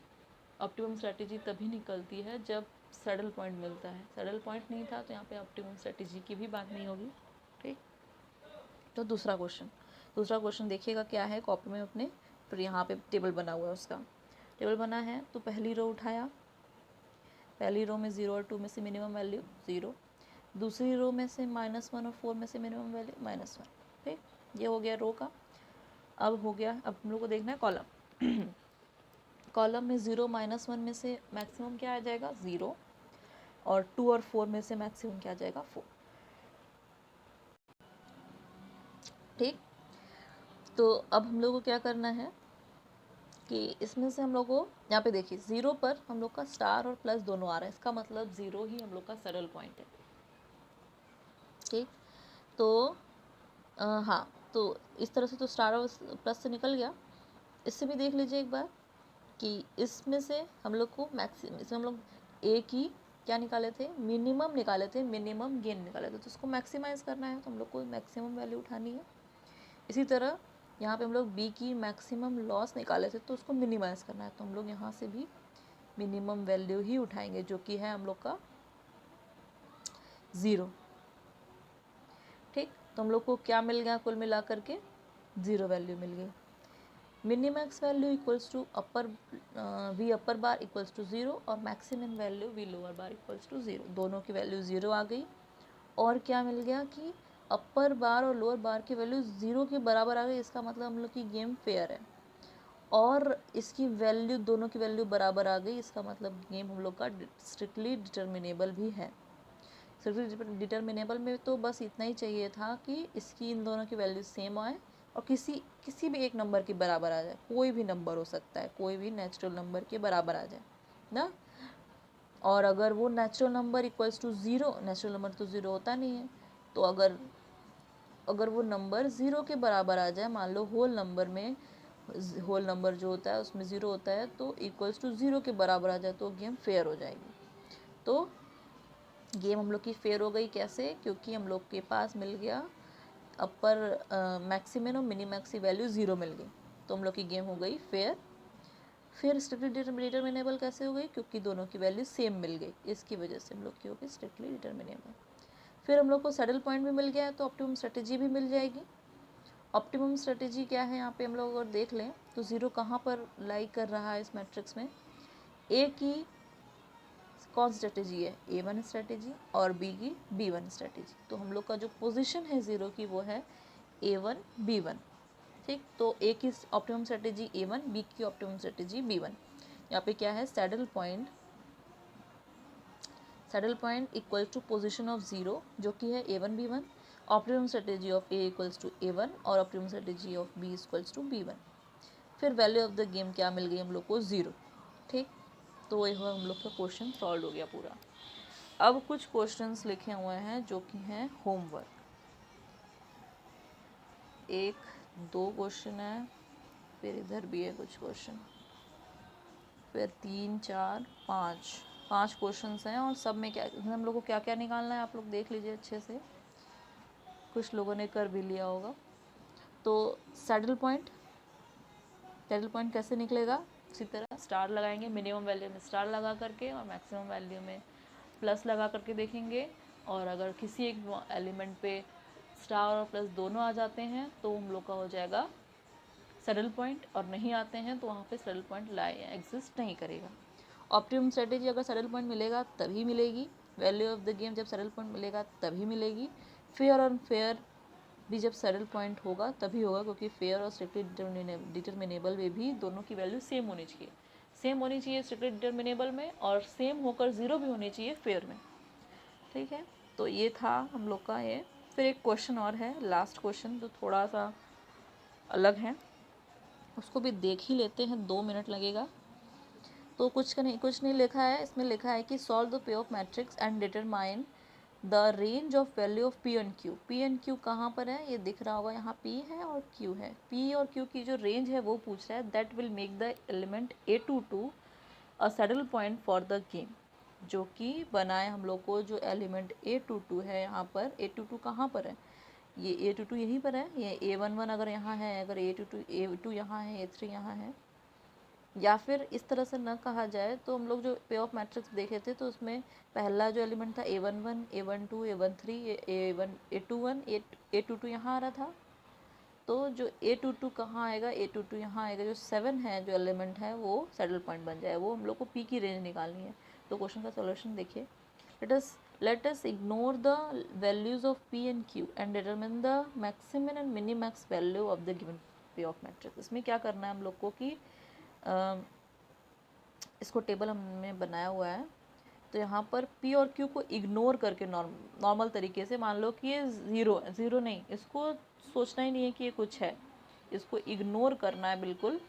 Speaker 1: ऑप्टिमम स्ट्रैटेजी तभी निकलती है जब सैडल पॉइंट मिलता है। सैडल पॉइंट नहीं था तो यहाँ पे ऑप्टिमम स्ट्रैटेजी की भी बात नहीं होगी। ठीक, तो दूसरा क्वेश्चन देखिएगा क्या है कॉपी में अपने। फिर यहाँ पे टेबल बना हुआ है, उसका टेबल बना है। तो पहली रो उठाया, पहली रो में 0 और 2 में से मिनिमम वैल्यू 0, दूसरी रो में से -1 और 4 में से मिनिमम वैल्यू -1। ठीक, ये हो गया रो का। अब हो गया, अब हम लोग को देखना है कॉलम। कॉलम में 0 -1 में से मैक्सिमम क्या आ जाएगा? 0, और 2 और 4 में से मैक्सिमम क्या आ जाएगा? 4। ठीक, तो अब हम लोग को क्या करना है कि इसमें से हम लोग को यहाँ पे देखिए 0 पर हम लोग का स्टार और प्लस दोनों आ रहा है, इसका मतलब 0 ही हम लोग का सैडल पॉइंट है। ठीक, तो हाँ, तो इस तरह से तो स्टार और प्लस से निकल गया। इससे भी देख लीजिए एक बार कि इसमें से हम लोग को मैक्सिमम, इसमें हम लोग ए की क्या निकाले थे, मिनिमम निकाले थे, मिनिमम गेन निकाले थे, तो उसको मैक्सिमाइज़ करना है तो हम लोग को मैक्सिमम वैल्यू उठानी है। इसी तरह यहाँ पे हम लोग बी की मैक्सिमम लॉस निकाले थे तो उसको मिनिमाइज़ करना है, तो हम लोग यहाँ से भी मिनिमम वैल्यू ही उठाएंगे जो कि है हम लोग का 0। ठीक, तो हम लोग को क्या मिल गया, कुल मिला करके 0 वैल्यू मिल गई। Minimax value equals to upper V upper bar equals to 0 और maximum value V lower bar equals to 0, दोनों की वैल्यू 0 आ गई। और क्या मिल गया कि अपर बार और लोअर बार की वैल्यू 0 के बराबर आ गई, इसका मतलब हम लोग की गेम फेयर है। और इसकी वैल्यू, दोनों की वैल्यू बराबर आ गई, इसका मतलब गेम हम लोग का स्ट्रिक्टली डिटर्मिनेबल भी है। स्ट्रिक्टली डिटर्मिनेबल में तो बस इतना ही चाहिए था कि इसकी इन दोनों की वैल्यू सेम आए और किसी भी एक नंबर के बराबर आ जाए, कोई भी नंबर हो सकता है, कोई भी नेचुरल नंबर के बराबर आ जाए ना। और अगर वो natural number equals to 0, natural number तो 0 होता नहीं है, तो अगर वो नंबर 0 के बराबर आ जाए, मान लो होल नंबर जो होता है उसमें 0 होता है, तो इक्वल्स टू 0 के बराबर आ जाए तो गेम फेयर हो जाएगी। तो गेम हम लोग की फेयर हो गई कैसे, क्योंकि हम लोग के पास मिल गया अपर मैक्सिमम और मिनिमैक्स की वैल्यू 0 मिल गई, तो हम लोग की गेम हो गई फेयर। फिर स्ट्रिक्टली डिटर्मिनेबल कैसे हो गई, क्योंकि दोनों की वैल्यू सेम मिल गई, इसकी वजह से हम लोग की हो गई स्ट्रिक्टली डिटर्मिनेबल। फिर हम लोग को सैडल पॉइंट भी मिल गया है तो ऑप्टिमम स्ट्रेटेजी भी मिल जाएगी। ऑप्टिमम स्ट्रेटेजी क्या है, यहाँ पे हम लोग अगर देख लें तो 0 कहाँ पर लाई कर रहा है इस मैट्रिक्स में, ए की कौन स्ट्रेटेजी है, A1 स्ट्रेटेजी, और बी की B1 स्ट्रेटेजी। तो हम लोग का जो पोजीशन है 0 की वो है A1 B1। ठीक, तो ए की ऑप्टिमम स्ट्रेटेजी A1, बी की ऑप्टिमम स्ट्रेटेजी B1। यहाँ पे क्या है, saddle point equal to position of 0 जो कि है A1 B1, optimum strategy of A equals to A1 और optimum strategy of B equals to B1। फिर वैल्यू ऑफ द गेम क्या मिल गई हम लोग को, 0। ठीक, तो ये हुआ हम लोग का क्वेश्चन सॉल्व हो गया पूरा। अब कुछ क्वेश्चंस लिखे हुए हैं जो कि हैं होमवर्क। 1-2 क्वेश्चन है, फिर इधर भी है कुछ क्वेश्चन, फिर 3-4-5 क्वेश्चंस हैं, और सब में क्या हम लोग को क्या क्या निकालना है आप लोग देख लीजिए अच्छे से, कुछ लोगों ने कर भी लिया होगा। तो सैडल पॉइंट कैसे निकलेगा, इसी तरह स्टार लगाएंगे, मिनिमम वैल्यू में स्टार लगा करके और मैक्सिमम वैल्यू में प्लस लगा करके देखेंगे, और अगर किसी एक एलिमेंट पे स्टार और प्लस दोनों आ जाते हैं तो हम लोग का हो जाएगा सैडल पॉइंट, और नहीं आते हैं तो वहाँ पे सैडल पॉइंट एग्जिस्ट नहीं करेगा। ऑप्टिमम स्ट्रेटेजी अगर सैडल पॉइंट मिलेगा तभी मिलेगी, वैल्यू ऑफ द गेम जब सैडल पॉइंट मिलेगा तभी मिलेगी, फेयर और अनफेयर भी जब सैडल पॉइंट होगा तभी होगा, क्योंकि फेयर और स्ट्रिक्टली डिटर्मिनेबल में भी दोनों की वैल्यू सेम होनी चाहिए, स्ट्रिक्टली डिटर्मिनेबल में, और सेम होकर 0 भी होनी चाहिए फेयर में। ठीक है, तो ये था हम लोग का ये। फिर एक क्वेश्चन और है, लास्ट क्वेश्चन, तो थोड़ा सा अलग है, उसको भी देख ही लेते हैं, 2 मिनट लगेगा। तो कुछ नहीं लिखा है, इसमें लिखा है कि solve the pay off matrix and determine the range of value of P and Q. P and Q कहाँ पर है, ये दिख रहा होगा, यहाँ पी है और क्यू है, पी और क्यू की जो रेंज है वो पूछ रहा है, that will make the element A22 a saddle point for the game. जो कि बनाए हम लोग को, जो एलिमेंट A22 है यहाँ पर, A22 कहाँ पर है, ये A22 यहीं पर है, ये A11 अगर यहाँ है, अगर A2 यहाँ है, A3 यहाँ है, या फिर इस तरह से न कहा जाए तो हम लोग जो पे ऑफ मैट्रिक्स देखे थे तो उसमें पहला जो एलिमेंट था A11, A12, A13, A21, A22 यहाँ आ रहा था, तो जो A22 कहाँ आएगा, A22 यहाँ आएगा, जो 7 है जो एलिमेंट है वो सैडल पॉइंट बन जाए, वो हम लोग को P की रेंज निकालनी है। तो क्वेश्चन का सॉल्यूशन देखिए, let us ignore the values of P and Q and determine the maximum and minimax value of the given payoff matrix। इसमें क्या करना है हम लोग को कि इसको टेबल हमने बनाया हुआ है, तो यहाँ पर P और Q को इग्नोर करके नॉर्मल तरीके से, मान लो कि ये 0 नहीं, इसको सोचना ही नहीं है कि ये कुछ है, इसको इग्नोर करना है बिल्कुल,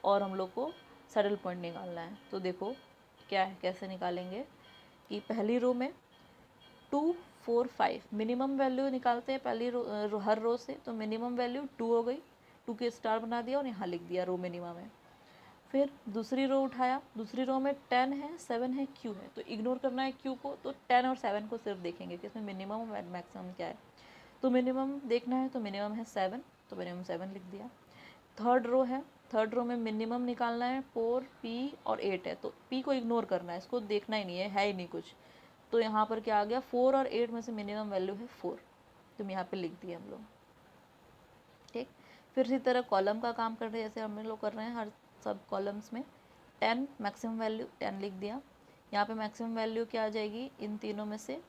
Speaker 1: और हम लोग को सैडल पॉइंट निकालना है। तो देखो क्या है, कैसे निकालेंगे कि पहली रो में 2 4 5 मिनिमम वैल्यू निकालते हैं पहली रो हर रो से। तो मिनिमम वैल्यू 2 हो गई, 2 के स्टार बना दिया और यहाँ लिख दिया रो मिनिमम है। फिर दूसरी रो उठाया, दूसरी रो में 10 है, 7 है, Q है, तो इग्नोर करना है Q को। तो 10 और 7 को सिर्फ देखेंगे कि इसमें मिनिमम और मैक्सिमम क्या है। तो मिनिमम देखना है, तो मिनिमम है 7, तो मिनिमम 7 लिख दिया। थर्ड रो है, थर्ड रो में मिनिमम निकालना है 4, P और 8 है, तो P को इग्नोर करना है, इसको देखना ही नहीं है ही नहीं कुछ। तो यहाँ पर क्या आ गया, 4 और 8 में से मिनिमम वैल्यू है 4, तो यहाँ पे लिख दिया हम लोग। ठीक, फिर इसी तरह कॉलम का काम कर रहे हैं, जैसे हम लोग कर रहे हैं हर सब कॉलम्स में। 10 मैक्सिमम वैल्यू 10 लिख दिया। यहाँ पे मैक्सिमम वैल्यू क्या आ जाएगी, इन तीनों में से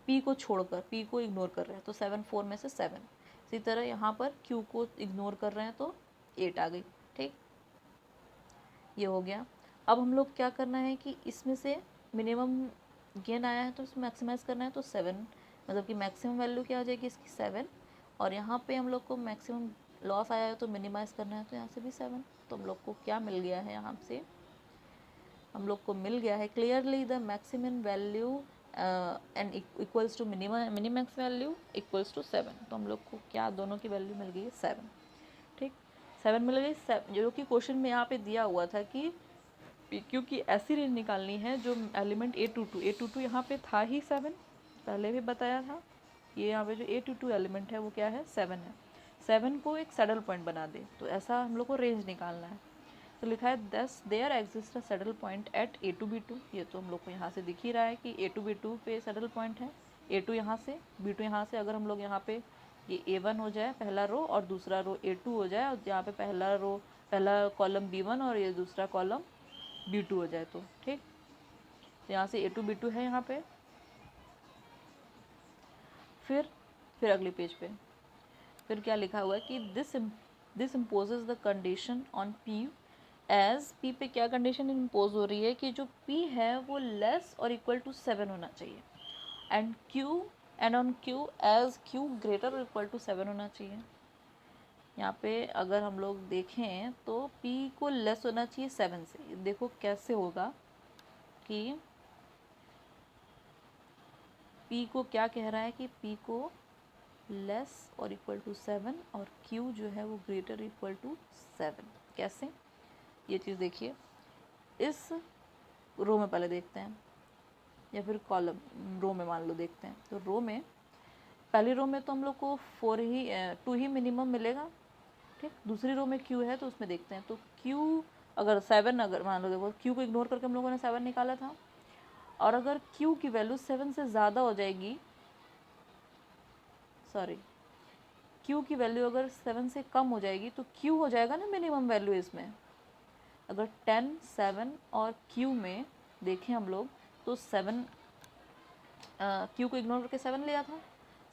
Speaker 1: P को छोड़कर, P को इग्नोर कर रहे हैं तो 7, 4 में से 7। इसी तरह यहाँ पर Q को इग्नोर कर रहे हैं तो 8 आ गई। ठीक, ये हो गया। अब हम लोग क्या करना है कि इसमें से मिनिमम गेन आया है तो इसमें मैक्सिमाइज़ करना है, तो 7 मतलब कि मैक्सिमम वैल्यू क्या आ जाएगी इसकी 7। और यहाँ पे हम लोग को मैक्सिमम लॉस आया है तो मिनिमाइज़ करना है, तो यहाँ से भी 7। तो हम लोग को क्या मिल गया है, यहाँ से हम लोग को मिल गया है clearly the maximum value and equals to minimax value equals to 7। तो हम लोग को क्या दोनों की वैल्यू मिल गई है 7। ठीक, 7 मिल गई, जो कि क्वेश्चन में यहाँ पे दिया हुआ था कि क्योंकि ऐसी रेंज निकालनी है जो एलिमेंट A22 यहाँ पे था ही 7, पहले भी बताया था। ये यहाँ पे जो A22 एलिमेंट है वो क्या है, 7 है। 7 को एक सैडल पॉइंट बना दे, तो ऐसा हम लोग को रेंज निकालना है। तो लिखा है thus there exist a saddle point at A2B2। ये तो हम लोग को यहाँ से दिख ही रहा है कि A2B2 पे सैडल पॉइंट है। A2 यहाँ से, B2 यहाँ से। अगर हम लोग यहाँ पे ये A1 हो जाए पहला रो और दूसरा रो A2 हो जाए, और यहाँ पे पहला कॉलम B1 और ये दूसरा कॉलम B2 हो जाए तो ठीक। तो यहाँ से A2B2 है यहाँ पे। फिर अगले पेज पे फिर क्या लिखा हुआ है कि this imposes the condition on P as P पे क्या कंडीशन इम्पोज हो रही है कि जो P है वो लेस और इक्वल टू 7 होना चाहिए, and on Q as Q greater और इक्वल टू 7 होना चाहिए। यहाँ पे अगर हम लोग देखें तो P को लेस होना चाहिए 7 से। देखो कैसे होगा कि P को क्या कह रहा है कि P को लेस और इक्वल टू 7 और Q जो है वो ग्रेटर इक्वल टू 7। कैसे, ये चीज़ देखिए। इस रो में पहले देखते हैं, या फिर कॉलम रो में मान लो देखते हैं। तो रो में पहली रो में तो हम लोग को 2 ही मिनिमम मिलेगा। ठीक, दूसरी रो में Q है तो उसमें देखते हैं। तो Q अगर 7, अगर मान लो देखो Q को इग्नोर करके हम लोगों ने 7 निकाला था, और अगर Q की वैल्यू 7 से ज़्यादा हो जाएगी, सॉरी Q की वैल्यू अगर 7 से कम हो जाएगी तो Q हो जाएगा ना मिनिमम वैल्यू इसमें। अगर 10, 7 और Q में देखें हम लोग तो 7 Q को इग्नोर करके 7 लिया था,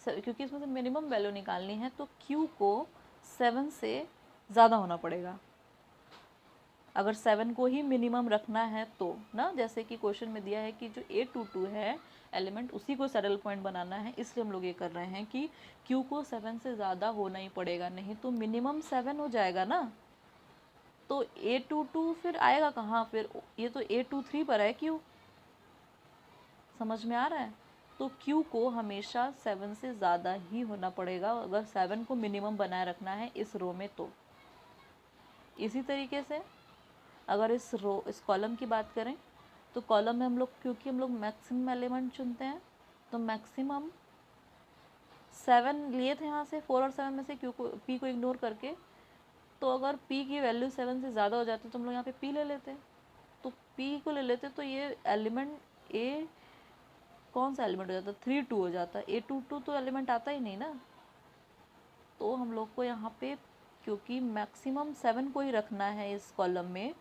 Speaker 1: क्योंकि इसमें से मिनिमम वैल्यू निकालनी है तो Q को 7 से ज़्यादा होना पड़ेगा। अगर 7 को ही मिनिमम रखना है तो ना, जैसे कि क्वेश्चन में दिया है कि जो A22 है एलिमेंट उसी को सैडल पॉइंट बनाना है, इसलिए हम लोग ये कर रहे हैं कि Q को 7 से ज़्यादा होना ही पड़ेगा, नहीं तो मिनिमम 7 हो जाएगा ना। तो A22 फिर आएगा कहाँ, फिर ये तो A23 पर है Q, समझ में आ रहा है। तो Q को हमेशा 7 से ज़्यादा ही होना पड़ेगा अगर 7 को मिनिमम बनाए रखना है इस रो में। तो इसी तरीके से अगर इस कॉलम की बात करें तो कॉलम में हम लोग, क्योंकि हम लोग मैक्सिमम एलिमेंट चुनते हैं, तो मैक्सिमम 7 लिए थे यहाँ से, 4 और 7 में से P को इग्नोर करके। तो अगर P की वैल्यू 7 से ज़्यादा हो जाती तो हम लोग यहाँ पे P ले लेते, तो P को ले लेते तो ये एलिमेंट A कौन सा एलिमेंट हो जाता, 3 2 हो जाता। A22 तो एलिमेंट आता ही नहीं ना। तो हम लोग को यहाँ पे क्योंकि मैक्सिमम 7 को ही रखना है इस कॉलम में,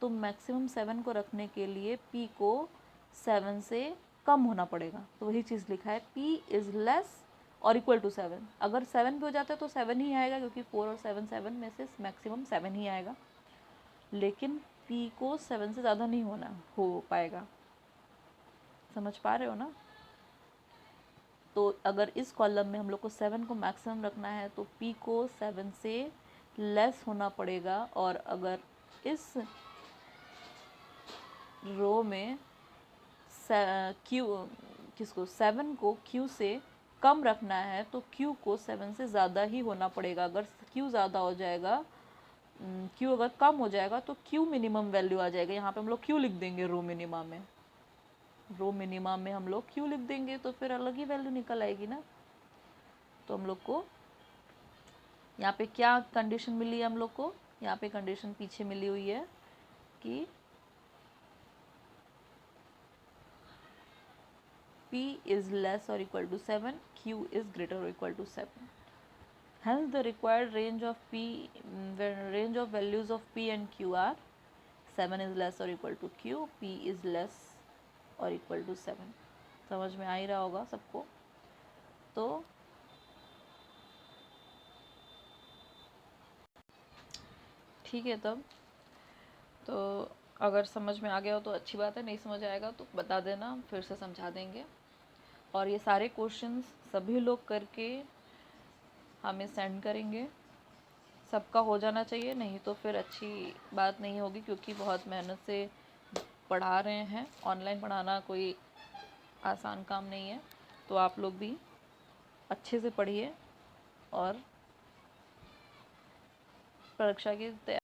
Speaker 1: तो मैक्सिमम 7 को रखने के लिए P को 7 से कम होना पड़ेगा। तो वही चीज़ लिखा है P इज़ लेस और इक्वल टू 7। अगर 7 पे हो जाता है तो 7 ही आएगा, क्योंकि 4 और 7 में से मैक्सिमम 7 ही आएगा। लेकिन P को 7 से ज़्यादा नहीं हो पाएगा, समझ पा रहे हो ना। तो अगर इस कॉलम में हम लोग को 7 को मैक्सिमम रखना है तो P को 7 से लेस होना पड़ेगा, और अगर इस रो में क्यू किसको 7 को Q से कम रखना है तो Q को 7 से ज़्यादा ही होना पड़ेगा। अगर Q ज़्यादा हो जाएगा, Q अगर कम हो जाएगा तो Q मिनिमम वैल्यू आ जाएगा। यहाँ पे हम लोग Q लिख देंगे रो मिनिमा में, रो मिनिमा में हम लोग Q लिख देंगे तो फिर अलग ही वैल्यू निकल आएगी ना। तो हम लोग को यहाँ पे क्या कंडीशन मिली है हम लोग को, यहाँ पे कंडीशन पीछे मिली हुई है कि P is less or equal to 7, Q is greater or equal to 7. Hence the required range of values of P and Q are 7 is less or equal to Q, P is less or equal to 7. समझ में आ ही रहा होगा सबको। तो ठीक है, तब तो अगर समझ में आ गया हो तो अच्छी बात है, नहीं समझ आएगा तो बता देना, फिर से समझा देंगे। और ये सारे क्वेश्चंस सभी लोग करके हमें सेंड करेंगे। सबका हो जाना चाहिए, नहीं तो फिर अच्छी बात नहीं होगी, क्योंकि बहुत मेहनत से पढ़ा रहे हैं। ऑनलाइन पढ़ाना कोई आसान काम नहीं है। तो आप लोग भी अच्छे से पढ़िए और परीक्षा की तैयारी